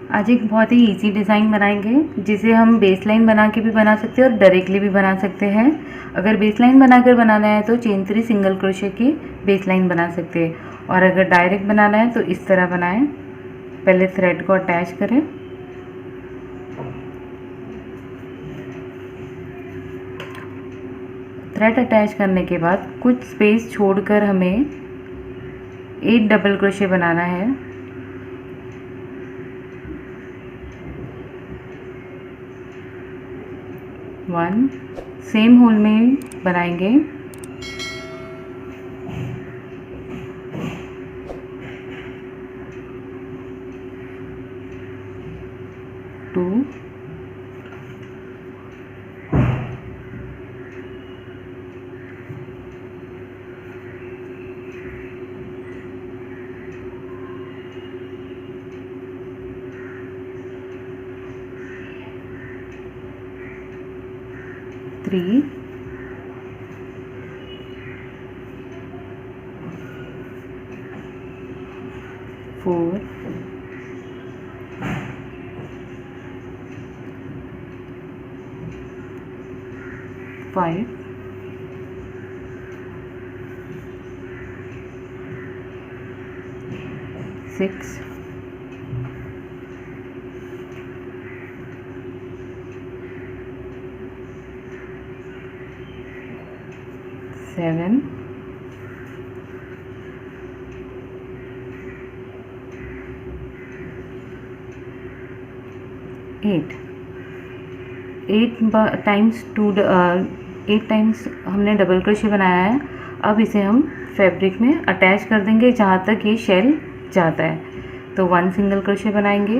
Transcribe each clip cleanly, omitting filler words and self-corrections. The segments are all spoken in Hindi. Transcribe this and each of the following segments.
आज एक बहुत ही इजी डिज़ाइन बनाएंगे जिसे हम बेस लाइन बना के भी बना सकते हैं और डायरेक्टली भी बना सकते हैं। अगर बेस लाइन बनाकर बनाना है तो चेन 3 सिंगल क्रोशे की बेस लाइन बना सकते हैं, और अगर डायरेक्ट बनाना है तो इस तरह बनाएं। पहले थ्रेड को अटैच करें, थ्रेड अटैच करने के बाद कुछ स्पेस छोड़कर हमें 8 डबल क्रोशे बनाना है। वन सेम होल में बनाएंगे, two, three, four, five, six, seven, eight. 8 times हमने डबल क्रोशे बनाया है। अब इसे हम फैब्रिक में अटैच कर देंगे जहाँ तक ये शेल जाता है। तो 1 सिंगल क्रोशे बनाएंगे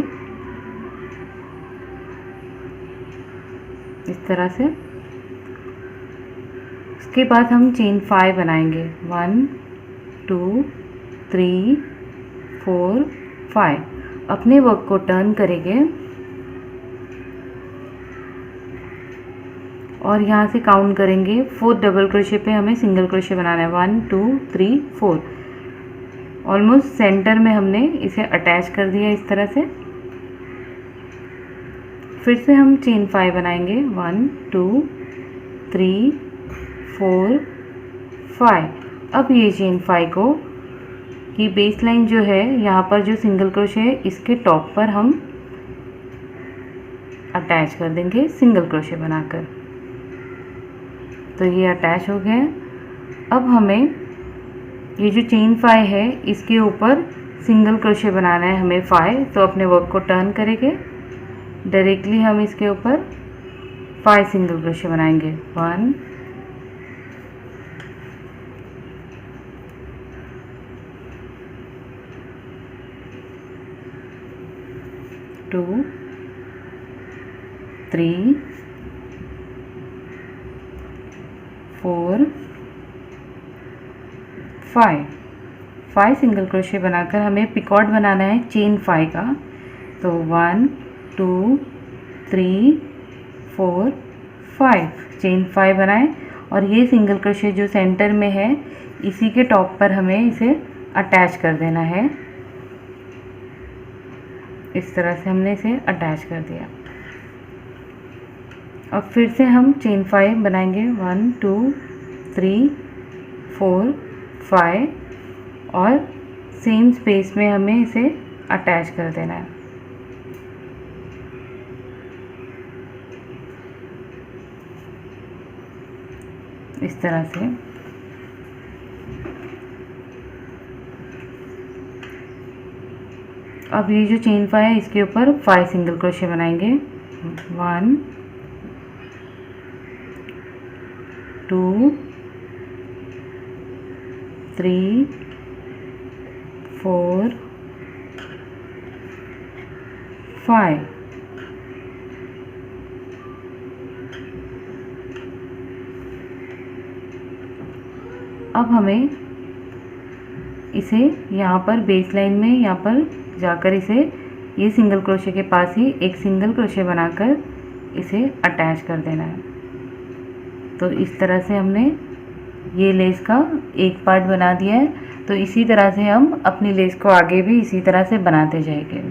इस तरह से। उसके बाद हम चेन 5 बनाएंगे, 1 2 3 4 5। अपने वर्क को टर्न करेंगे और यहाँ से काउंट करेंगे। 4 डबल क्रोशे पे हमें सिंगल क्रोशे बनाना है, 1 2 3 4। ऑलमोस्ट सेंटर में हमने इसे अटैच कर दिया इस तरह से। फिर से हम चेन 5 बनाएंगे, 1 2 3 4 5। अब ये चेन 5 को की बेस लाइन जो है, यहाँ पर जो सिंगल क्रोशे है इसके टॉप पर हम अटैच कर देंगे सिंगल क्रोशे बनाकर। तो ये अटैच हो गया। अब हमें ये जो चेन 5 है इसके ऊपर सिंगल क्रोशे बनाना है हमें 5। तो अपने वर्क को टर्न करेंगे, डायरेक्टली हम इसके ऊपर 5 सिंगल क्रोशे बनाएंगे, 1 2 3 4 5 सिंगल क्रोशे बनाकर हमें पिकॉट बनाना है चेन 5 का। तो 1 2 3 4 5 चेन 5 बनाएं, और ये सिंगल क्रोशे जो सेंटर में है इसी के टॉप पर हमें इसे अटैच कर देना है। इस तरह से हमने इसे अटैच कर दिया। अब फिर से हम चेन 5 बनाएंगे, 1 2 3 4 5, और सेम स्पेस में हमें इसे अटैच कर देना है। इस तरह से। अब ये जो चेन 5 है इसके ऊपर 5 सिंगल क्रोशे बनाएंगे, 1 2 3 4 5। अब हमें इसे यहाँ पर बेस लाइन में यहाँ पर जाकर इसे ये सिंगल क्रोशे के पास ही एक सिंगल क्रोशे बनाकर इसे अटैच कर देना है। तो इस तरह से हमने ये लेस का एक पार्ट बना दिया है। तो इसी तरह से हम अपनी लेस को आगे भी इसी तरह से बनाते जाएंगे।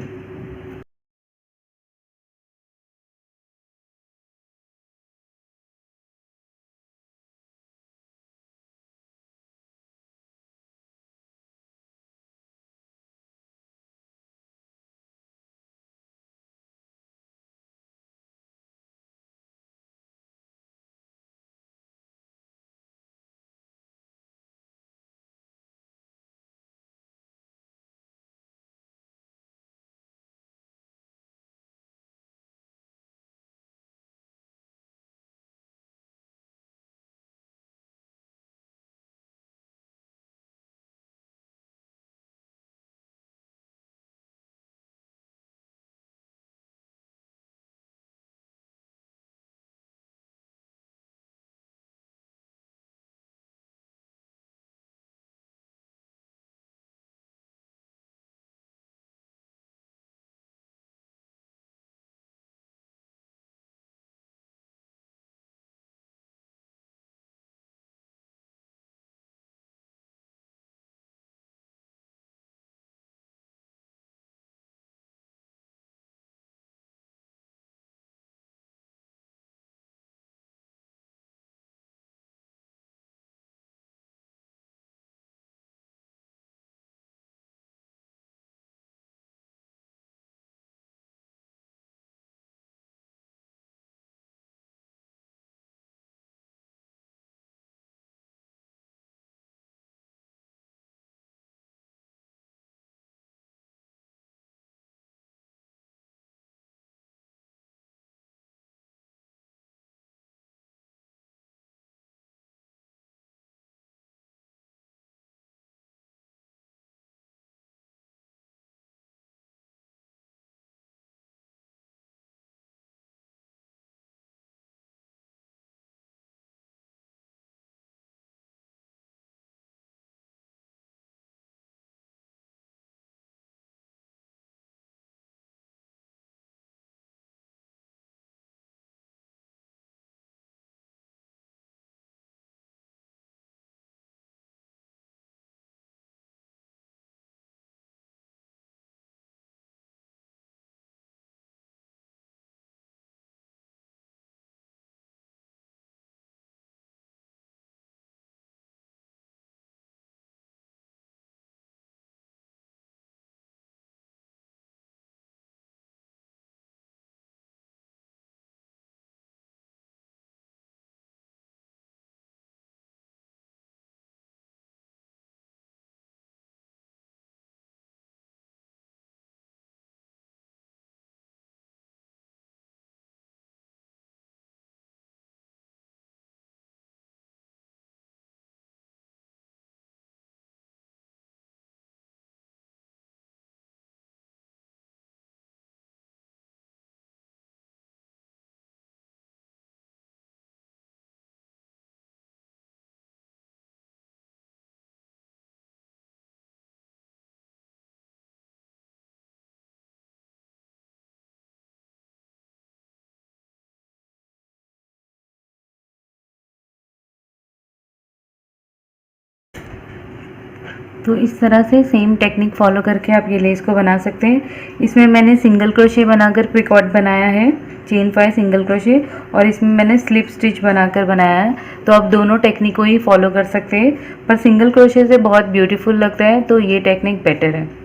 तो इस तरह से सेम टेक्निक फॉलो करके आप ये लेस को बना सकते हैं। इसमें मैंने सिंगल क्रोशे बनाकर पिकॉट बनाया है, चेन 5 सिंगल क्रोशे, और इसमें मैंने स्लिप स्टिच बनाकर बनाया है। तो आप दोनों टेक्निक को ही फॉलो कर सकते हैं, पर सिंगल क्रोशे से बहुत ब्यूटीफुल लगता है, तो ये टेक्निक बेटर है।